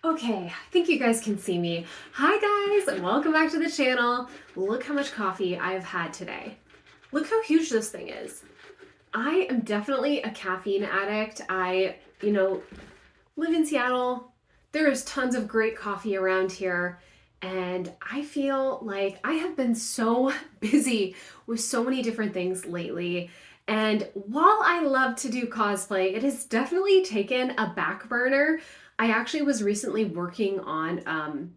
Okay, I think you guys can see me. Hi guys, welcome back to the channel. Look how much coffee I've had today. Look how huge this thing is. I am definitely a caffeine addict. I live in Seattle. There is tons of great coffee around here. And I feel like I have been so busy with so many different things lately. And while I love to do cosplay, it has definitely taken a back burner. I actually was recently working on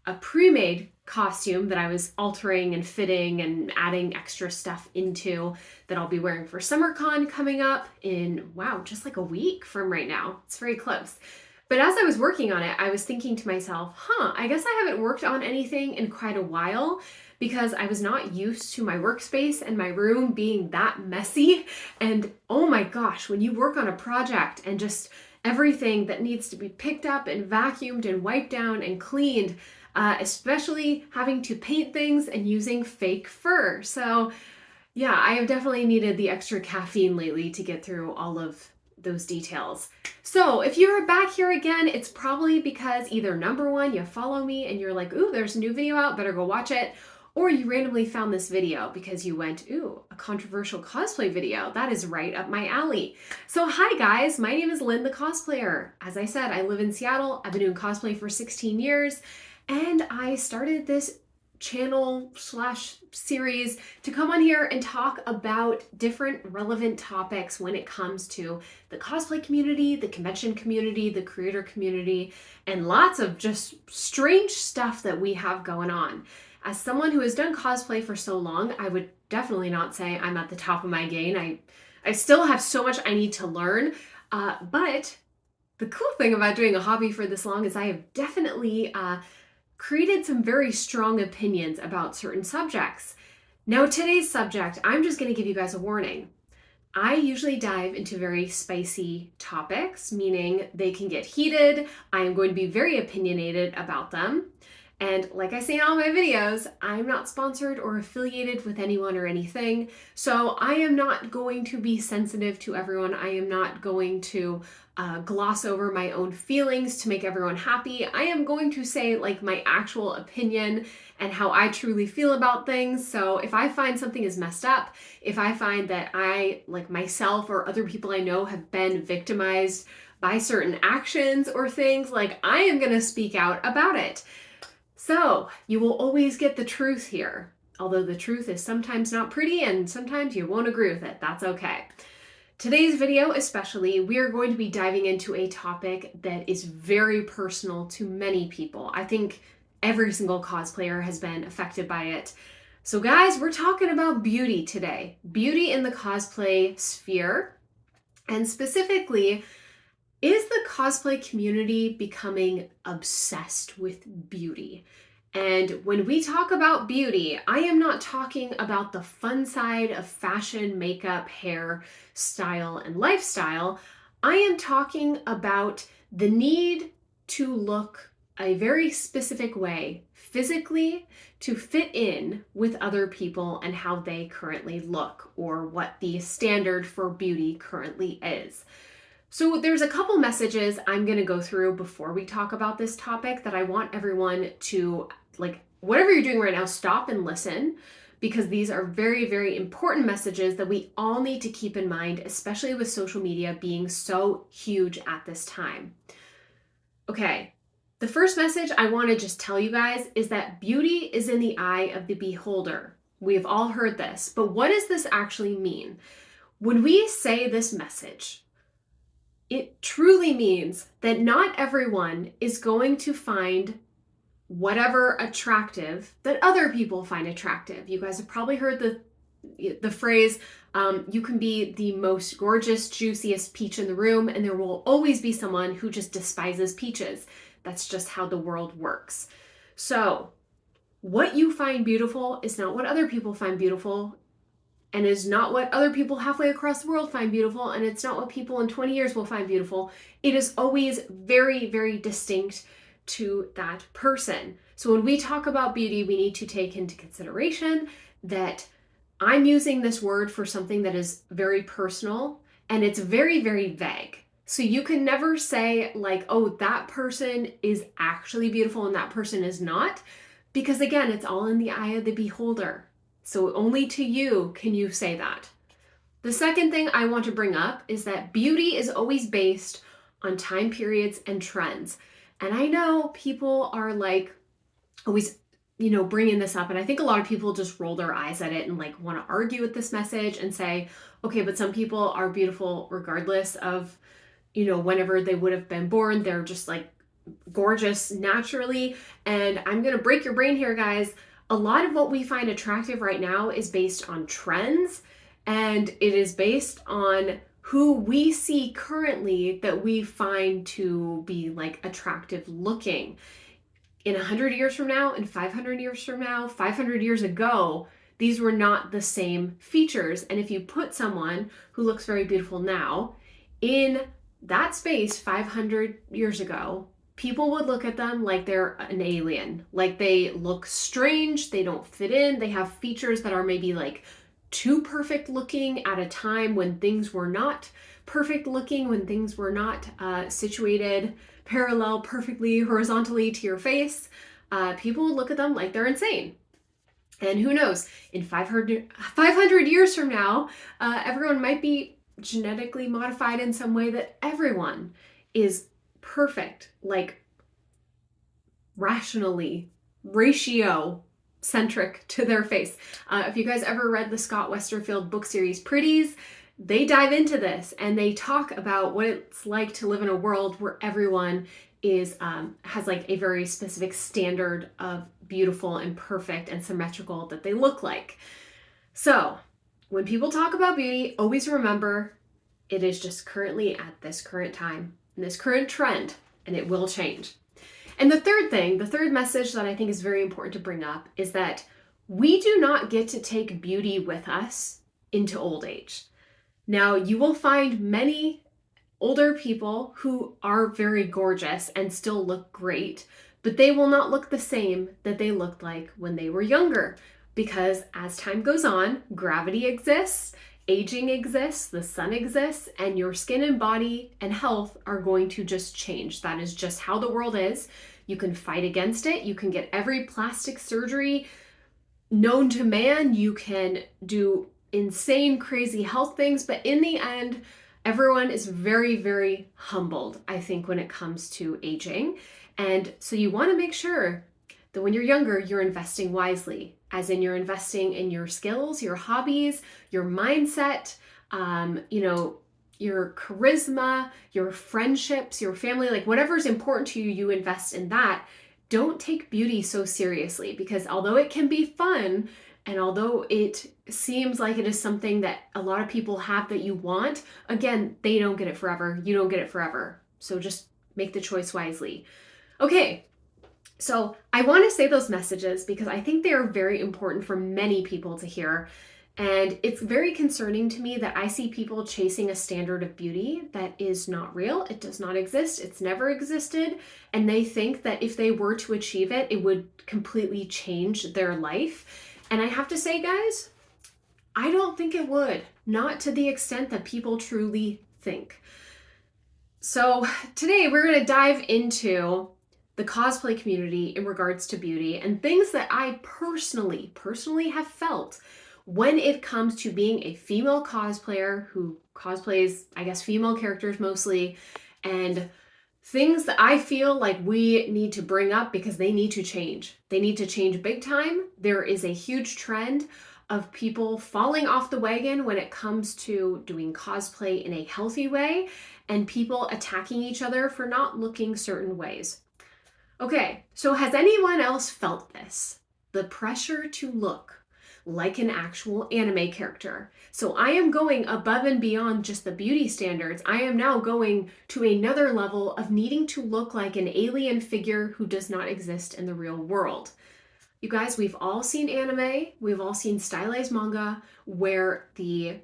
a pre-made costume that I was altering and fitting and adding extra stuff into that I'll be wearing for SummerCon coming up in, wow, just like a week from right now. It's very close. But as I was working on it, I was thinking to myself, I guess I haven't worked on anything in quite a while because I was not used to my workspace and my room being that messy. And oh my gosh, when you work on a project and just everything that needs to be picked up and vacuumed and wiped down and cleaned, especially having to paint things and using fake fur. So yeah, I have definitely needed the extra caffeine lately to get through all of those details. So if you're back here again, it's probably because either number one, you follow me and you're like, ooh, there's a new video out, better go watch it. Or you randomly found this video because you went, ooh, a controversial cosplay video. That is right up my alley. So hi guys, my name is Lynn the Cosplayer. As I said, I live in Seattle. I've been doing cosplay for 16 years and I started this channel slash series to come on here and talk about different relevant topics when it comes to the cosplay community, the convention community, the creator community, and lots of just strange stuff that we have going on. As someone who has done cosplay for so long, I would definitely not say I'm at the top of my game. I still have so much I need to learn, but the cool thing about doing a hobby for this long is I have definitely created some very strong opinions about certain subjects. Now, today's subject, I'm just going to give you guys a warning. I usually dive into very spicy topics, meaning they can get heated. I am going to be very opinionated about them. And like I say in all my videos, I'm not sponsored or affiliated with anyone or anything. So I am not going to be sensitive to everyone. I am not going to gloss over my own feelings to make everyone happy. I am going to say like my actual opinion and how I truly feel about things. So if I find something is messed up, if I find that I, like myself or other people I know, have been victimized by certain actions or things, like I am going to speak out about it. So you will always get the truth here, although the truth is sometimes not pretty and sometimes you won't agree with it. That's okay. Today's video especially, we are going to be diving into a topic that is very personal to many people. I think every single cosplayer has been affected by it. So guys, we're talking about beauty today. Beauty in the cosplay sphere, and specifically, is the cosplay community becoming obsessed with beauty? And when we talk about beauty, I am not talking about the fun side of fashion, makeup, hair, style, and lifestyle. I am talking about the need to look a very specific way physically to fit in with other people and how they currently look, or what the standard for beauty currently is. So there's a couple messages I'm going to go through before we talk about this topic that I want everyone to, like, whatever you're doing right now, stop and listen, because these are very, very important messages that we all need to keep in mind, especially with social media being so huge at this time. Okay, the first message I want to just tell you guys is that beauty is in the eye of the beholder. We've all heard this, but what does this actually mean? When we say this message, it truly means that not everyone is going to find whatever attractive that other people find attractive. You guys have probably heard the phrase, you can be the most gorgeous, juiciest peach in the room, and there will always be someone who just despises peaches. That's just how the world works. So what you find beautiful is not what other people find beautiful, and is not what other people halfway across the world find beautiful, and it's not what people in 20 years will find beautiful. It is always very, very distinct to that person. So when we talk about beauty, we need to take into consideration that I'm using this word for something that is very personal, and it's very, very vague. So you can never say, like, oh, that person is actually beautiful and that person is not, because again, it's all in the eye of the beholder. So only to you can you say that. The second thing I want to bring up is that beauty is always based on time periods and trends. And I know people are like always, bringing this up. And I think a lot of people just roll their eyes at it and like want to argue with this message and say, okay, but some people are beautiful regardless of, whenever they would have been born. They're just like gorgeous naturally. And I'm going to break your brain here, guys. A lot of what we find attractive right now is based on trends, and it is based on who we see currently that we find to be like attractive looking. In 100 years from now, in 500 years from now, 500 years ago, these were not the same features. And if you put someone who looks very beautiful now in that space 500 years ago, people would look at them like they're an alien, like they look strange, they don't fit in, they have features that are maybe like too perfect looking at a time when things were not perfect looking, when things were not situated parallel perfectly horizontally to your face. People would look at them like they're insane. And who knows, in 500 years from now, everyone might be genetically modified in some way that everyone is perfect, like rationally, ratio centric to their face. If you guys ever read the Scott Westerfield book series Pretties, they dive into this and they talk about what it's like to live in a world where everyone is has like a very specific standard of beautiful and perfect and symmetrical that they look like. So when people talk about beauty, always remember it is just currently at this current time, in this current trend, and it will change. And the third message that I think is very important to bring up is that we do not get to take beauty with us into old age. Now, you will find many older people who are very gorgeous and still look great, but they will not look the same that they looked like when they were younger, because as time goes on, gravity exists, aging exists, the sun exists, and your skin and body and health are going to just change. That is just how the world is. You can fight against it. You can get every plastic surgery known to man. You can do insane, crazy health things, but in the end, everyone is very, very humbled, I think, when it comes to aging. And so you want to make sure that when you're younger, you're investing wisely, as in you're investing in your skills, your hobbies, your mindset, your charisma, your friendships, your family, like whatever's important to you, you invest in that. Don't take beauty so seriously, because although it can be fun, and although it seems like it is something that a lot of people have that you want, again, they don't get it forever. You don't get it forever. So just make the choice wisely. Okay, so I want to say those messages because I think they are very important for many people to hear. And it's very concerning to me that I see people chasing a standard of beauty that is not real. It does not exist. It's never existed. And they think that if they were to achieve it, it would completely change their life. And I have to say, guys, I don't think it would. Not to the extent that people truly think. So today we're going to dive into the cosplay community in regards to beauty and things that I personally have felt when it comes to being a female cosplayer who cosplays, I guess, female characters mostly, and things that I feel like we need to bring up because they need to change. They need to change big time. There is a huge trend of people falling off the wagon when it comes to doing cosplay in a healthy way and people attacking each other for not looking certain ways. Okay, so has anyone else felt this? The pressure to look like an actual anime character. So I am going above and beyond just the beauty standards. I am now going to another level of needing to look like an alien figure who does not exist in the real world. You guys, we've all seen anime, we've all seen stylized manga where the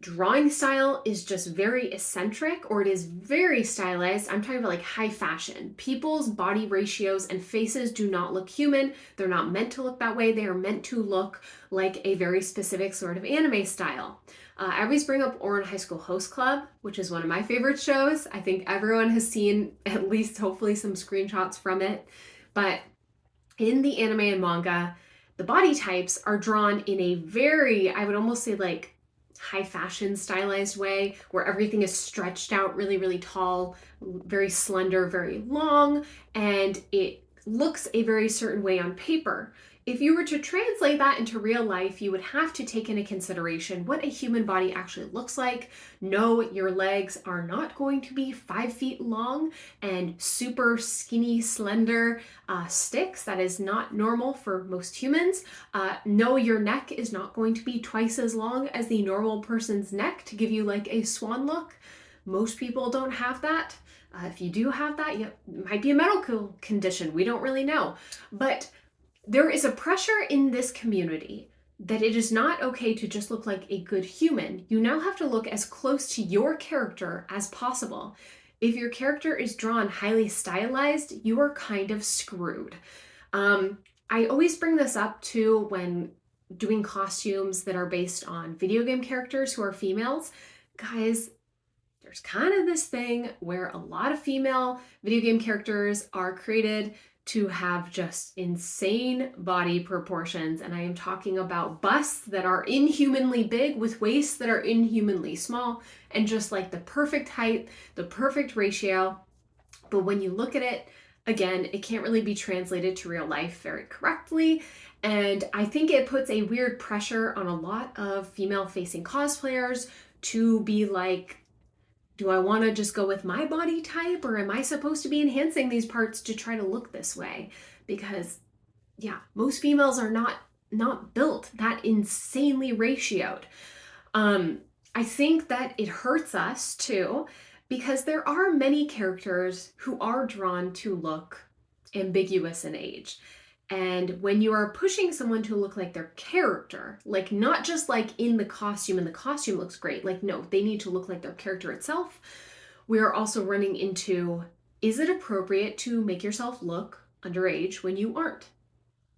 drawing style is just very eccentric, or it is very stylized. I'm talking about like high fashion. People's body ratios and faces do not look human. They're not meant to look that way. They are meant to look like a very specific sort of anime style. I always bring up Ouran High School Host Club, which is one of my favorite shows. I think everyone has seen at least hopefully some screenshots from it. But in the anime and manga, the body types are drawn in a very, I would almost say like high fashion stylized way, where everything is stretched out really, really tall, very slender, very long, and it looks a very certain way on paper. If you were to translate that into real life, you would have to take into consideration what a human body actually looks like. No, your legs are not going to be 5 feet long and super skinny, slender sticks. That is not normal for most humans. No, your neck is not going to be twice as long as the normal person's neck to give you like a swan look. Most people don't have that. If you do have that, it might be a medical condition. We don't really know. But there is a pressure in this community that it is not okay to just look like a good human. You now have to look as close to your character as possible. If your character is drawn highly stylized, you are kind of screwed. I always bring this up too when doing costumes that are based on video game characters who are females. Guys, there's kind of this thing where a lot of female video game characters are created to have just insane body proportions. And I am talking about busts that are inhumanly big with waists that are inhumanly small, and just like the perfect height, the perfect ratio. But when you look at it, again, it can't really be translated to real life very correctly. And I think it puts a weird pressure on a lot of female facing cosplayers to be like, do I want to just go with my body type, or am I supposed to be enhancing these parts to try to look this way? Because yeah, most females are not built that insanely ratioed. I think that it hurts us too, because there are many characters who are drawn to look ambiguous in age. And when you are pushing someone to look like their character, like not just like in the costume and the costume looks great, like no, they need to look like their character itself. We are also running into, is it appropriate to make yourself look underage when you aren't?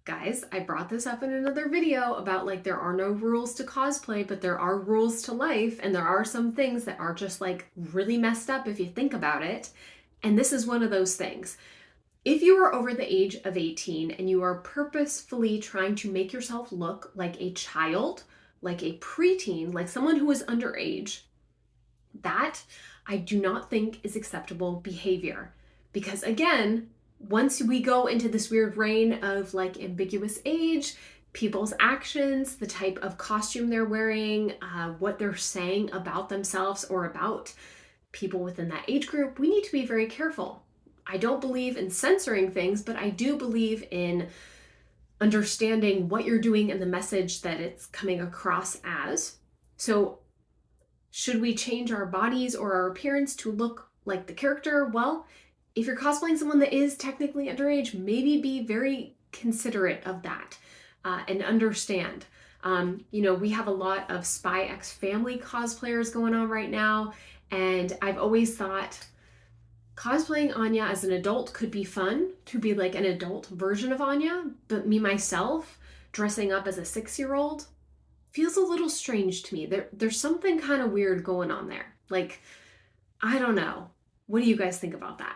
Guys, I brought this up in another video about like there are no rules to cosplay, but there are rules to life, and there are some things that are just like really messed up if you think about it. And this is one of those things. If you are over the age of 18 and you are purposefully trying to make yourself look like a child, like a preteen, like someone who is underage, that I do not think is acceptable behavior. Because again, once we go into this weird reign of like ambiguous age, people's actions, the type of costume they're wearing, what they're saying about themselves or about people within that age group, we need to be very careful. I don't believe in censoring things, but I do believe in understanding what you're doing and the message that it's coming across as. So should we change our bodies or our appearance to look like the character? Well, if you're cosplaying someone that is technically underage, maybe be very considerate of that and understand. We have a lot of Spy X Family cosplayers going on right now, and I've always thought cosplaying Anya as an adult could be fun, to be like an adult version of Anya, but me myself dressing up as a 6-year-old feels a little strange to me. There's something kind of weird going on there. Like, I don't know. What do you guys think about that?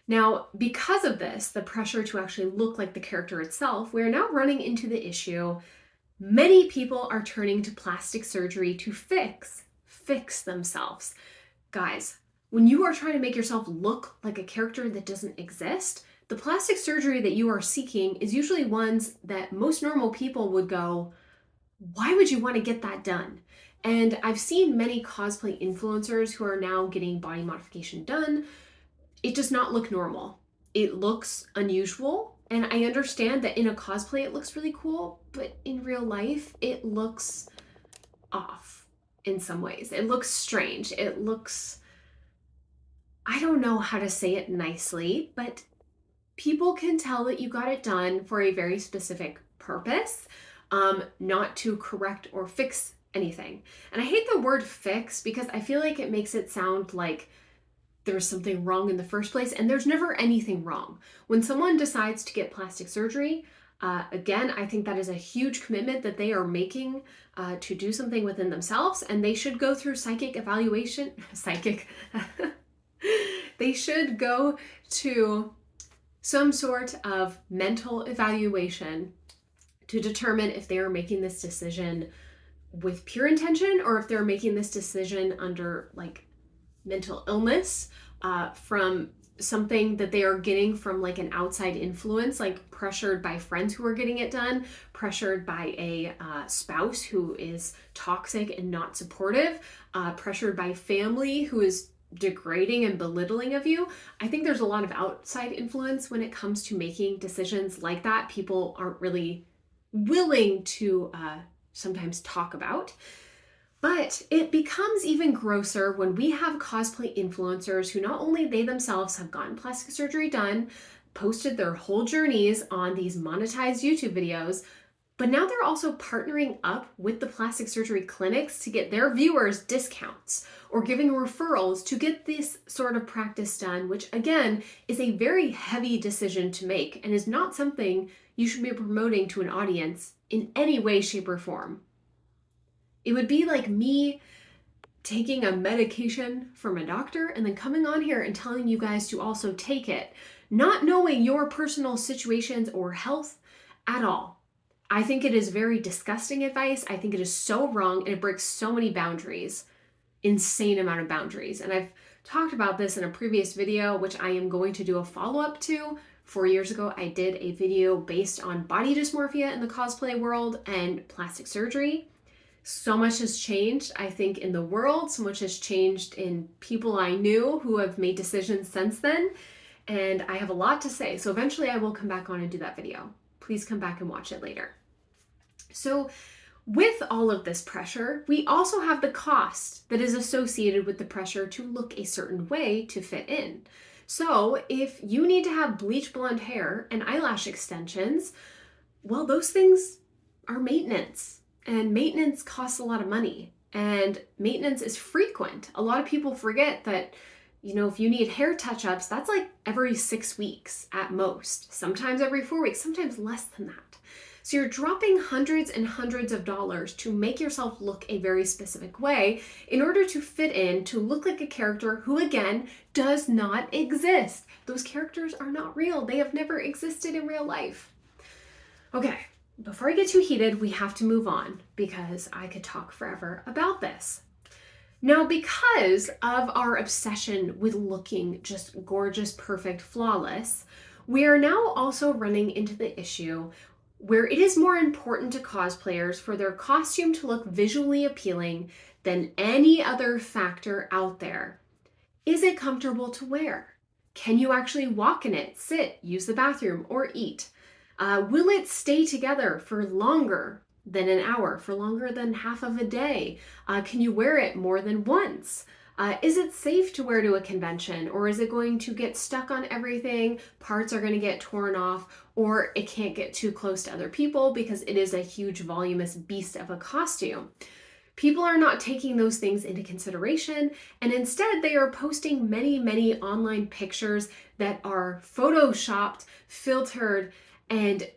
Now, because of this, the pressure to actually look like the character itself, we're now running into the issue. Many people are turning to plastic surgery to fix themselves. Guys, when you are trying to make yourself look like a character that doesn't exist, the plastic surgery that you are seeking is usually ones that most normal people would go, why would you want to get that done? And I've seen many cosplay influencers who are now getting body modification done. It does not look normal. It looks unusual. And I understand that in a cosplay it looks really cool, but in real life it looks off in some ways. It looks strange. It looks, I don't know how to say it nicely, but people can tell that you got it done for a very specific purpose, not to correct or fix anything. And I hate the word fix because I feel like it makes it sound like there's something wrong in the first place, and there's never anything wrong. When someone decides to get plastic surgery, again, I think that is a huge commitment that they are making to do something within themselves, and they should go through psychic evaluation. They should go to some sort of mental evaluation to determine if they are making this decision with pure intention or if they're making this decision under like mental illness from something that they are getting from like an outside influence, like pressured by friends who are getting it done, pressured by a spouse who is toxic and not supportive, pressured by family who is degrading and belittling of you. I think there's a lot of outside influence when it comes to making decisions like that. People aren't really willing to sometimes talk about. But it becomes even grosser when we have cosplay influencers who not only they themselves have gotten plastic surgery done, posted their whole journeys on these monetized YouTube videos, but now they're also partnering up with the plastic surgery clinics to get their viewers discounts or giving referrals to get this sort of practice done, which again is a very heavy decision to make and is not something you should be promoting to an audience in any way, shape, or form. It would be like me taking a medication from a doctor and then coming on here and telling you guys to also take it, not knowing your personal situations or health at all. I think it is very disgusting advice. I think it is so wrong and it breaks so many boundaries, insane amount of boundaries. And I've talked about this in a previous video, which I am going to do a follow-up to. 4 years ago, I did a video based on body dysmorphia in the cosplay world and plastic surgery. So much has changed, I think, in the world. So much has changed in people I knew who have made decisions since then. And I have a lot to say. So eventually I will come back on and do that video. Please come back and watch it later. So with all of this pressure, we also have the cost that is associated with the pressure to look a certain way to fit in. So if you need to have bleach blonde hair and eyelash extensions, well, those things are maintenance. And maintenance costs a lot of money, and maintenance is frequent. A lot of people forget that, you know, if you need hair touch-ups, that's like every 6 weeks at most, sometimes every 4 weeks, sometimes less than that. So you're dropping hundreds and hundreds of dollars to make yourself look a very specific way in order to fit in, to look like a character who, again, does not exist. Those characters are not real. They have never existed in real life. Okay. Before I get too heated, we have to move on because I could talk forever about this. Now, because of our obsession with looking just gorgeous, perfect, flawless, we are now also running into the issue where it is more important to cosplayers for their costume to look visually appealing than any other factor out there. Is it comfortable to wear? Can you actually walk in it, sit, use the bathroom, or eat? Will it stay together for longer than an hour, for longer than half of a day? Can you wear it more than once? Is it safe to wear to a convention, or is it going to get stuck on everything? Parts are going to get torn off, or it can't get too close to other people because it is a huge voluminous beast of a costume. People are not taking those things into consideration, and instead they are posting many, many online pictures that are photoshopped, filtered, and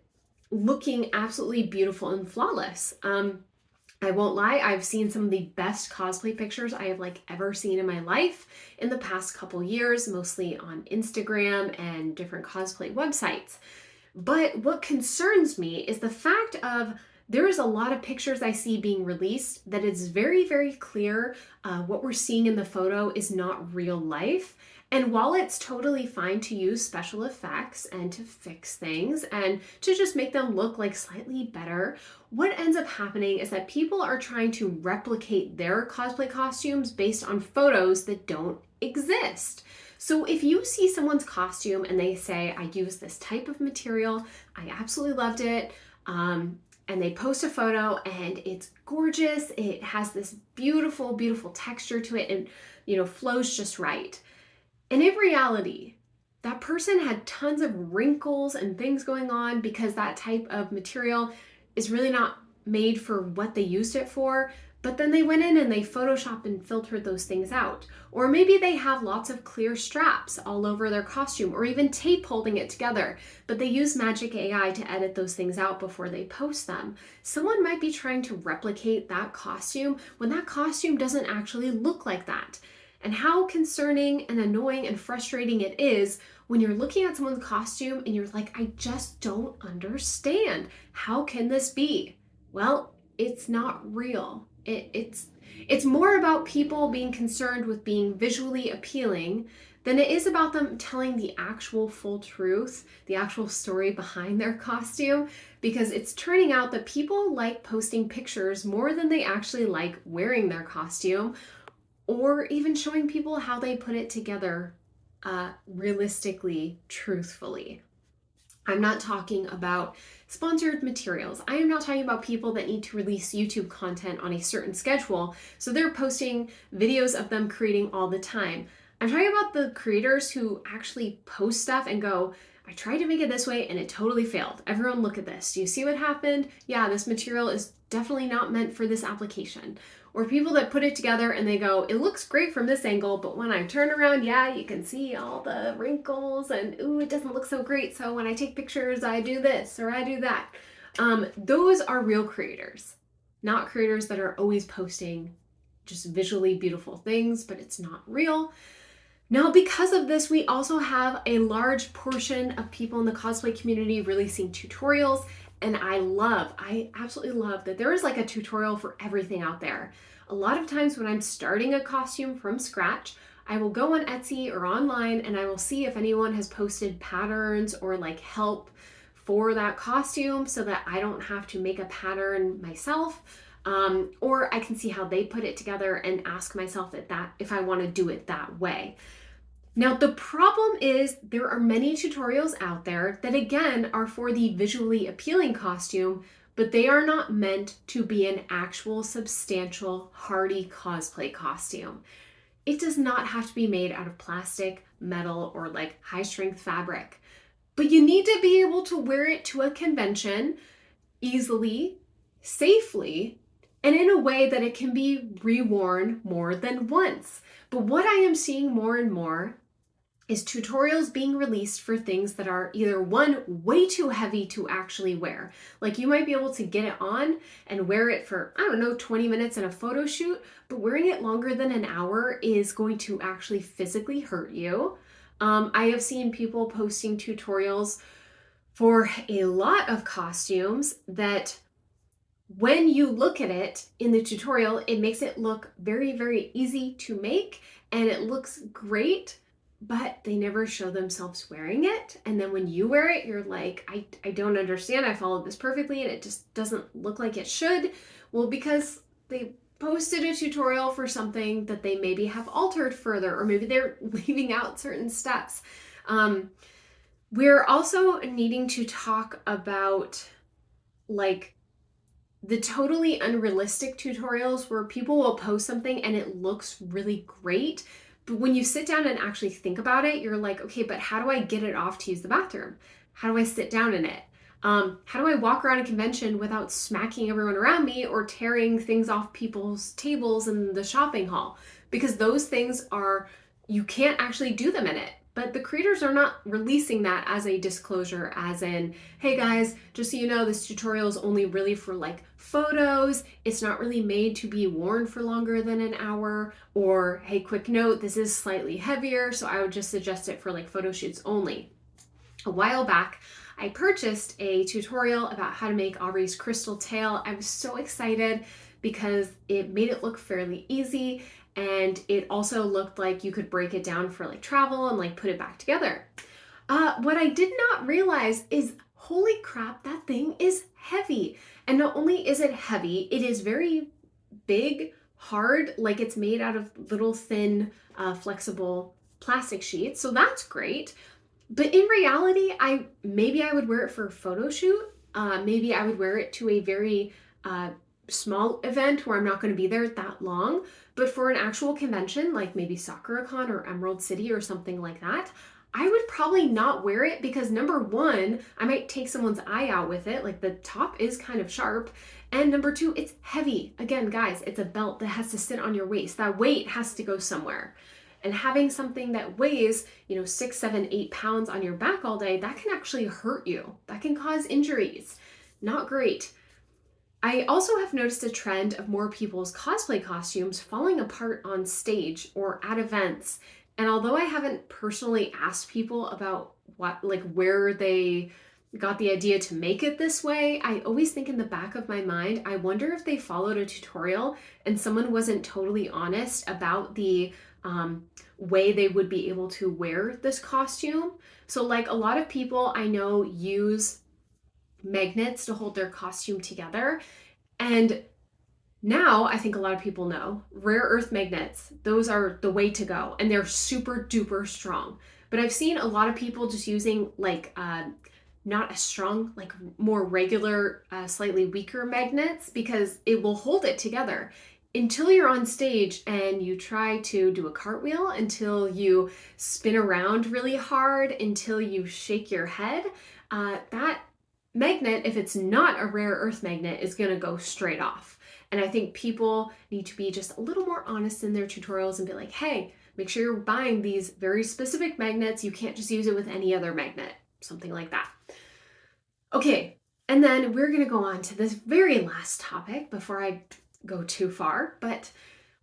looking absolutely beautiful and flawless. I won't lie, I've seen some of the best cosplay pictures I have ever seen in my life in the past couple years, mostly on Instagram and different cosplay websites. But what concerns me is the fact of there is a lot of pictures I see being released that it's very, very clear what we're seeing in the photo is not real life. And while it's totally fine to use special effects and to fix things and to just make them look like slightly better, what ends up happening is that people are trying to replicate their cosplay costumes based on photos that don't exist. So if you see someone's costume and they say, I use this type of material, I absolutely loved it, and they post a photo and it's gorgeous, it has this beautiful, beautiful texture to it and, flows just right. And in reality, that person had tons of wrinkles and things going on because that type of material is really not made for what they used it for. but then they went in and they Photoshop and filtered those things out. Or maybe they have lots of clear straps all over their costume, or even tape holding it together, but they use Magic AI to edit those things out before they post them. Someone might be trying to replicate that costume when that costume doesn't actually look like that. And how concerning and annoying and frustrating it is when you're looking at someone's costume and you're like, I just don't understand. How can this be? Well, it's not real. It's more about people being concerned with being visually appealing than it is about them telling the actual full truth, the actual story behind their costume, because it's turning out that people like posting pictures more than they actually like wearing their costume, or even showing people how they put it together realistically, truthfully. I'm not talking about sponsored materials. I am not talking about people that need to release YouTube content on a certain schedule, so they're posting videos of them creating all the time. I'm talking about the creators who actually post stuff and go, I tried to make it this way and it totally failed. Everyone look at this. Do you see what happened? Yeah, this material is definitely not meant for this application. Or people that put it together and they go, it looks great from this angle, but when I turn around, yeah, you can see all the wrinkles and ooh, it doesn't look so great. So when I take pictures, I do this or I do that. Those are real creators, not creators that are always posting just visually beautiful things, but it's not real. Now, because of this, we also have a large portion of people in the cosplay community releasing tutorials. And I absolutely love that there is like a tutorial for everything out there. A lot of times when I'm starting a costume from scratch, I will go on Etsy or online and I will see if anyone has posted patterns or like help for that costume so that I don't have to make a pattern myself. Or I can see how they put it together and ask myself if I want to do it that way. Now, the problem is there are many tutorials out there that again are for the visually appealing costume, but they are not meant to be an actual substantial hardy cosplay costume. It does not have to be made out of plastic, metal, or like high strength fabric, but you need to be able to wear it to a convention easily, safely, and in a way that it can be reworn more than once. But what I am seeing more and more is tutorials being released for things that are either one, way too heavy to actually wear. Like you might be able to get it on and wear it for, I don't know, 20 minutes in a photo shoot, but wearing it longer than an hour is going to actually physically hurt you. I have seen people posting tutorials for a lot of costumes that when you look at it in the tutorial, it makes it look very, very easy to make and it looks great, but they never show themselves wearing it. And then when you wear it, you're like, I don't understand. I followed this perfectly and it just doesn't look like it should. Well, because they posted a tutorial for something that they maybe have altered further, or maybe they're leaving out certain steps. We're also needing to talk about like the totally unrealistic tutorials where people will post something and it looks really great. But when you sit down and actually think about it, you're like, okay, but how do I get it off to use the bathroom? How do I sit down in it? How do I walk around a convention without smacking everyone around me or tearing things off people's tables in the shopping hall? Because those things you can't actually do them in it. But the creators are not releasing that as a disclosure, as in, hey guys, just so you know, this tutorial is only really for like photos. It's not really made to be worn for longer than an hour. Or, hey, quick note, this is slightly heavier, so I would just suggest it for like photo shoots only. A while back, I purchased a tutorial about how to make Aubrey's crystal tail. I was so excited because it made it look fairly easy. And it also looked like you could break it down for like travel and like put it back together. What I did not realize is, holy crap, that thing is heavy. And not only is it heavy, it is very big, hard, like it's made out of little thin, flexible plastic sheets. So that's great. But in reality, maybe I would wear it for a photo shoot. Maybe I would wear it to a very small event where I'm not going to be there that long. But for an actual convention, like maybe SakuraCon or Emerald City or something like that, I would probably not wear it because number one, I might take someone's eye out with it. Like the top is kind of sharp. And number two, it's heavy. Again, guys, it's a belt that has to sit on your waist. That weight has to go somewhere. And having something that weighs, 6, 7, 8 pounds on your back all day, that can actually hurt you. That can cause injuries. Not great. I also have noticed a trend of more people's cosplay costumes falling apart on stage or at events. And although I haven't personally asked people about where they got the idea to make it this way, I always think in the back of my mind, I wonder if they followed a tutorial and someone wasn't totally honest about the way they would be able to wear this costume. So like a lot of people I know use magnets to hold their costume together. And now I think a lot of people know rare earth magnets, those are the way to go. And they're super duper strong. But I've seen a lot of people just using not as strong, like more regular, slightly weaker magnets because it will hold it together until you're on stage and you try to do a cartwheel, until you spin around really hard, until you shake your head. That magnet, if it's not a rare earth magnet, is going to go straight off. And I think people need to be just a little more honest in their tutorials and be like, hey, make sure you're buying these very specific magnets. You can't just use it with any other magnet, something like that. Okay, and then we're going to go on to this very last topic before I go too far, but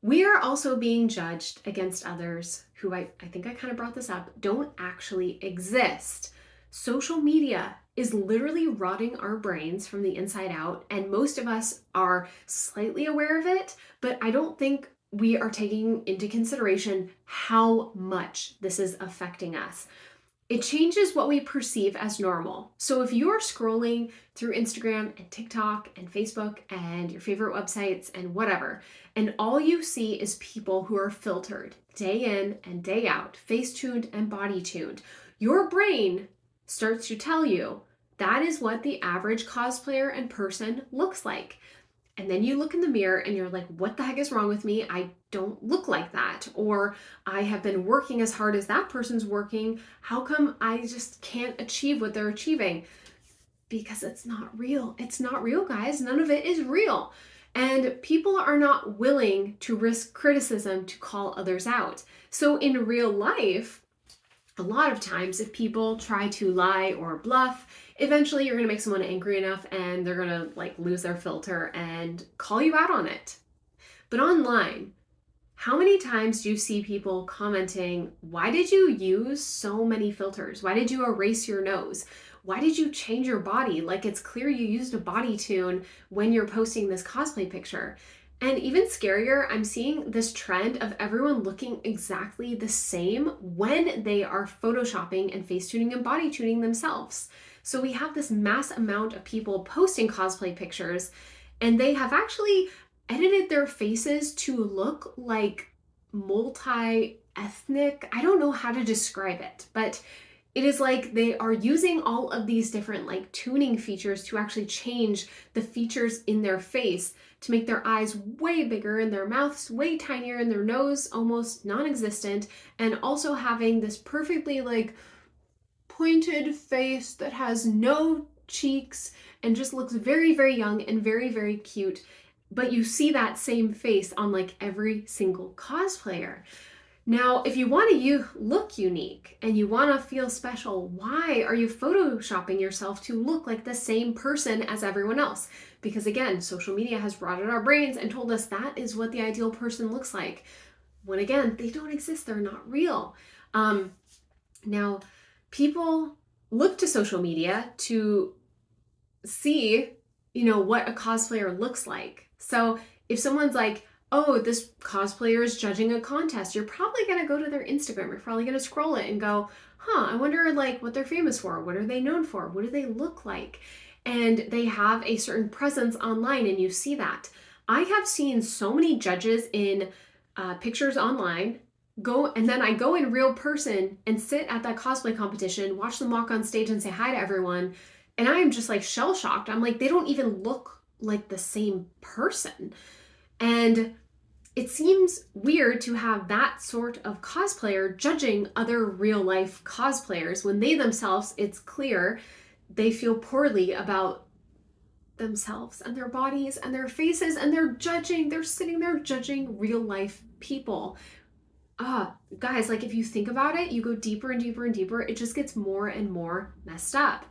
we are also being judged against others who I think I kind of brought this up, don't actually exist. Social media is literally rotting our brains from the inside out, and most of us are slightly aware of it, but I don't think we are taking into consideration how much this is affecting us. It changes what we perceive as normal. So if you're scrolling through Instagram and TikTok and Facebook and your favorite websites and whatever, and all you see is people who are filtered day in and day out, face-tuned and body-tuned, your brain starts to tell you that is what the average cosplayer and person looks like. And then you look in the mirror and you're like, what the heck is wrong with me? I don't look like that. Or I have been working as hard as that person's working. How come I just can't achieve what they're achieving? Because it's not real. It's not real, guys. None of it is real. And people are not willing to risk criticism to call others out. So in real life, a lot of times if people try to lie or bluff, eventually you're going to make someone angry enough and they're going to lose their filter and call you out on it. But online, how many times do you see people commenting, why did you use so many filters? Why did you erase your nose? Why did you change your body? Like, it's clear you used a body tune when you're posting this cosplay picture. And even scarier, I'm seeing this trend of everyone looking exactly the same when they are photoshopping and face tuning and body tuning themselves. So we have this mass amount of people posting cosplay pictures, and they have actually edited their faces to look like multi-ethnic. I don't know how to describe it, but it is like they are using all of these different tuning features to actually change the features in their face to make their eyes way bigger and their mouths way tinier and their nose almost non-existent, and also having this perfectly pointed face that has no cheeks and just looks very, very young and very, very cute. But you see that same face on every single cosplayer. Now, if you want to look unique and you want to feel special, why are you photoshopping yourself to look like the same person as everyone else? Because again, social media has rotted our brains and told us that is what the ideal person looks like. When again, they don't exist, they're not real. Now, people look to social media to see, what a cosplayer looks like. So if someone's like, oh, this cosplayer is judging a contest, you're probably going to go to their Instagram. You're probably going to scroll it and go, I wonder what they're famous for. What are they known for? What do they look like? And they have a certain presence online, and you see that. I have seen so many judges in pictures online and then I go in real person and sit at that cosplay competition, watch them walk on stage and say hi to everyone. And I am just shell shocked. I'm like, they don't even look like the same person. And it seems weird to have that sort of cosplayer judging other real life cosplayers when they themselves, it's clear, they feel poorly about themselves and their bodies and their faces, and they're sitting there judging real life people. Guys, like if you think about it, you go deeper and deeper and deeper, it just gets more and more messed up.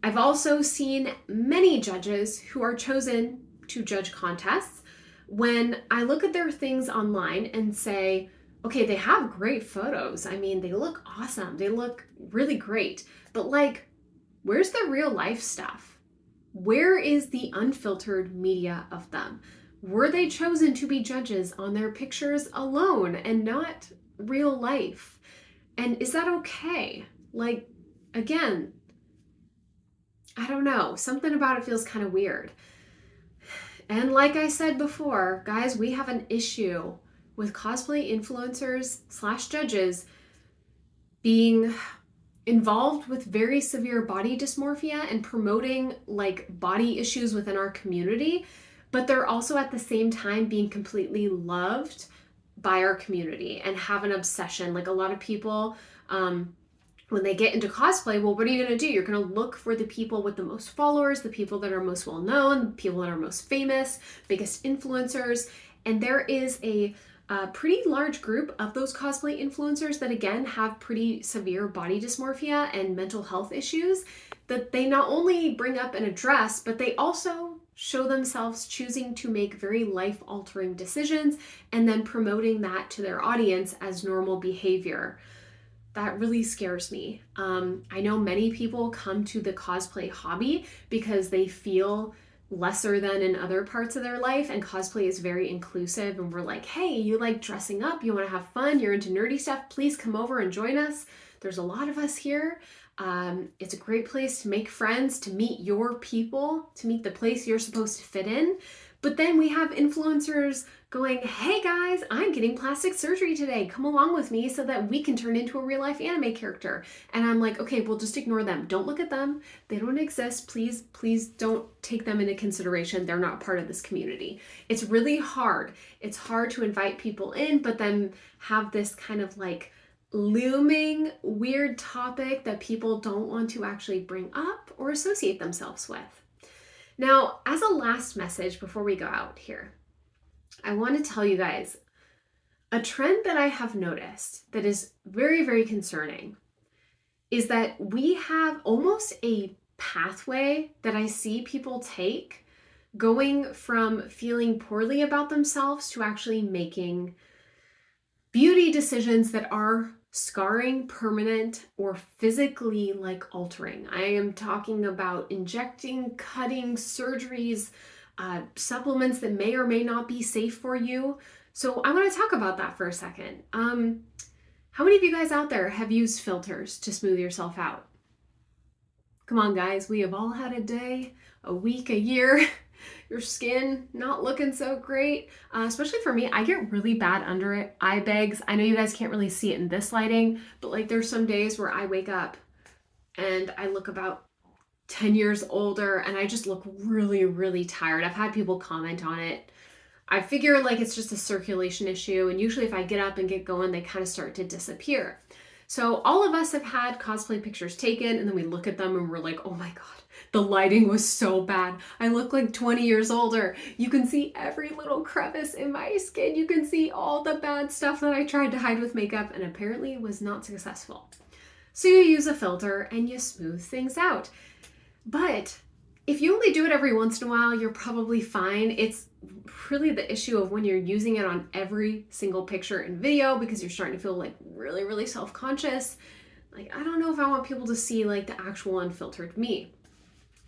I've also seen many judges who are chosen to judge contests when I look at their things online and say, okay, they have great photos. I mean, they look awesome. They look really great. But like, where's the real life stuff? Where is the unfiltered media of them? Were they chosen to be judges on their pictures alone and not real life? And is that okay? Like, again, I don't know. Something about it feels kind of weird. And like I said before, guys, we have an issue with cosplay influencers / judges being involved with very severe body dysmorphia and promoting like body issues within our community, but they're also at the same time being completely loved by our community and have an obsession. Like a lot of people, when they get into cosplay, well, what are you going to do? You're going to look for the people with the most followers, the people that are most well known, the people that are most famous, biggest influencers. And there is a pretty large group of those cosplay influencers that again have pretty severe body dysmorphia and mental health issues that they not only bring up and address, but they also show themselves choosing to make very life-altering decisions and then promoting that to their audience as normal behavior. That really scares me. I know many people come to the cosplay hobby because they feel lesser than in other parts of their life, and cosplay is very inclusive, and we're like, hey, you like dressing up, you want to have fun, you're into nerdy stuff, please come over and join us. There's a lot of us here. It's a great place to make friends, to meet your people, to meet the place you're supposed to fit in. But then we have influencers going, hey guys, I'm getting plastic surgery today. Come along with me so that we can turn into a real life anime character. And I'm like, okay, well, just ignore them. Don't look at them. They don't exist. Please don't take them into consideration. They're not part of this community. It's really hard. It's hard to invite people in, but then have this kind of like looming weird topic that people don't want to actually bring up or associate themselves with. Now, as a last message before we go out here, I want to tell you guys a trend that I have noticed that is very, very concerning is that we have almost a pathway that I see people take going from feeling poorly about themselves to actually making beauty decisions that are scarring, permanent, or physically like altering. I am talking about injecting, cutting, surgeries, supplements that may or may not be safe for you. So I want to talk about that for a second. How many of you guys out there have used filters to smooth yourself out? Come on, guys, we have all had a day, a week, a year. Your skin not looking so great. Especially for me, I get really bad under eye bags. I know you guys can't really see it in this lighting, but like there's some days where I wake up and I look about 10 years older and I just look really, really tired. I've had people comment on it. I figure like it's just a circulation issue, and usually if I get up and get going, they kind of start to disappear. So all of us have had cosplay pictures taken, and then we look at them and we're like, oh my God, the lighting was so bad. I look like 20 years older. You can see every little crevice in my skin. You can see all the bad stuff that I tried to hide with makeup and apparently was not successful. So you use a filter and you smooth things out. But if you only do it every once in a while, you're probably fine. It's really the issue of when you're using it on every single picture and video because you're starting to feel like really, really self-conscious. Like, I don't know if I want people to see like the actual unfiltered me.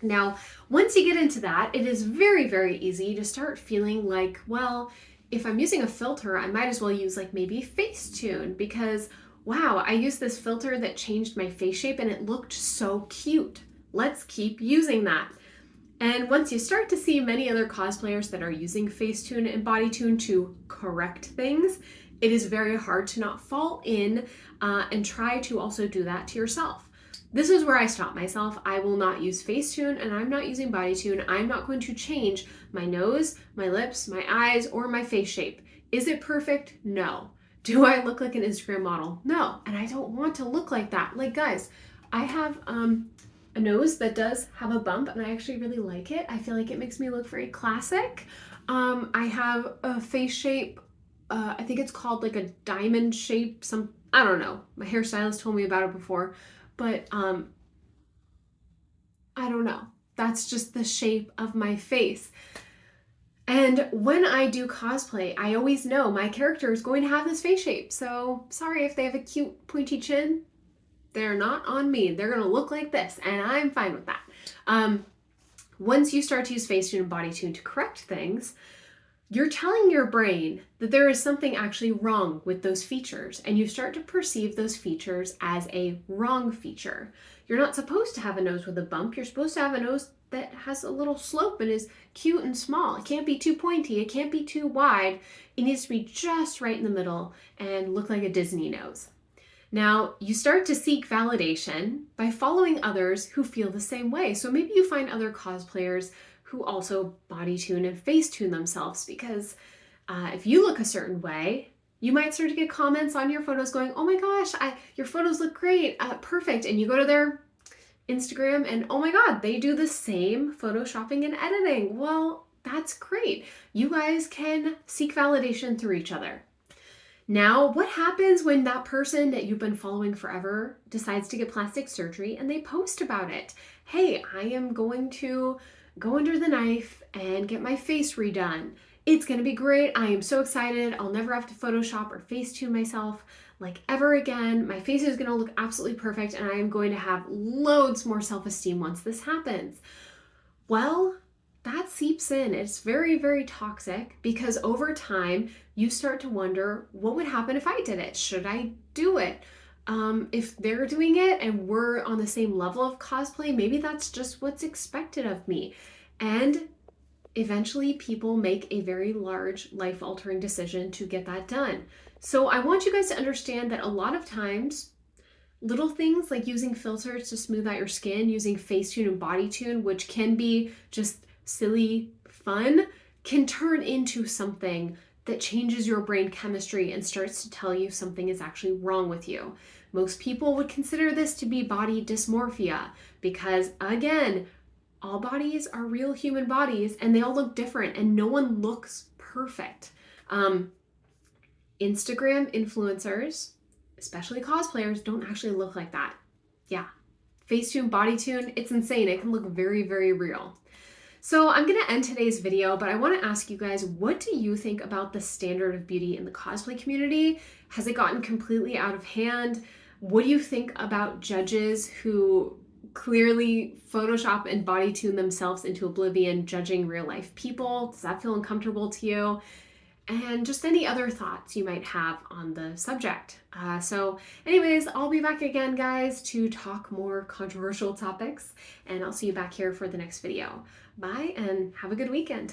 Now, once you get into that, it is very, very easy to start feeling like, well, if I'm using a filter, I might as well use like maybe Facetune because, wow, I used this filter that changed my face shape and it looked so cute. Let's keep using that. And once you start to see many other cosplayers that are using Facetune and BodyTune to correct things, it is very hard to not fall in and try to also do that to yourself. This is where I stop myself. I will not use Facetune and I'm not using BodyTune. I'm not going to change my nose, my lips, my eyes, or my face shape. Is it perfect? No. Do I look like an Instagram model? No. And I don't want to look like that. Like, guys, I have a nose that does have a bump, and I actually really like it. I feel like it makes me look very classic. I have a face shape, I think it's called like a diamond shape, I don't know. My hairstylist told me about it before, but I don't know. That's just the shape of my face. And when I do cosplay, I always know my character is going to have this face shape. So sorry if they have a cute pointy chin. They're not on me. They're going to look like this, and I'm fine with that. Once you start to use Facetune and BodyTune to correct things, you're telling your brain that there is something actually wrong with those features, and you start to perceive those features as a wrong feature. You're not supposed to have a nose with a bump. You're supposed to have a nose that has a little slope and is cute and small. It can't be too pointy. It can't be too wide. It needs to be just right in the middle and look like a Disney nose. Now, you start to seek validation by following others who feel the same way. So maybe you find other cosplayers who also body tune and face tune themselves, because if you look a certain way, you might start to get comments on your photos going, oh my gosh, your photos look great, perfect. And you go to their Instagram and oh my God, they do the same photoshopping and editing. Well, that's great. You guys can seek validation through each other. Now, what happens when that person that you've been following forever decides to get plastic surgery and they post about it? Hey, I am going to go under the knife and get my face redone. It's going to be great. I am so excited. I'll never have to Photoshop or Facetune myself like ever again. My face is going to look absolutely perfect, and I am going to have loads more self-esteem once this happens. Well, that seeps in. It's very, very toxic, because over time you start to wonder, what would happen if I did it? Should I do it? If they're doing it and we're on the same level of cosplay, maybe that's just what's expected of me. And eventually people make a very large life-altering decision to get that done. So I want you guys to understand that a lot of times, little things like using filters to smooth out your skin, using Facetune and BodyTune, which can be just silly fun, can turn into something that changes your brain chemistry and starts to tell you something is actually wrong with you. Most people would consider this to be body dysmorphia, because again, all bodies are real human bodies and they all look different and no one looks perfect. Instagram influencers, especially cosplayers, don't actually look like that. Yeah, Facetune, BodyTune, it's insane. It can look very, very real. So I'm going to end today's video, but I want to ask you guys, what do you think about the standard of beauty in the cosplay community? Has it gotten completely out of hand? What do you think about judges who clearly Photoshop and body tune themselves into oblivion, judging real life people? Does that feel uncomfortable to you? And just any other thoughts you might have on the subject. So anyways, I'll be back again, guys, to talk more controversial topics, and I'll see you back here for the next video. Bye, and have a good weekend.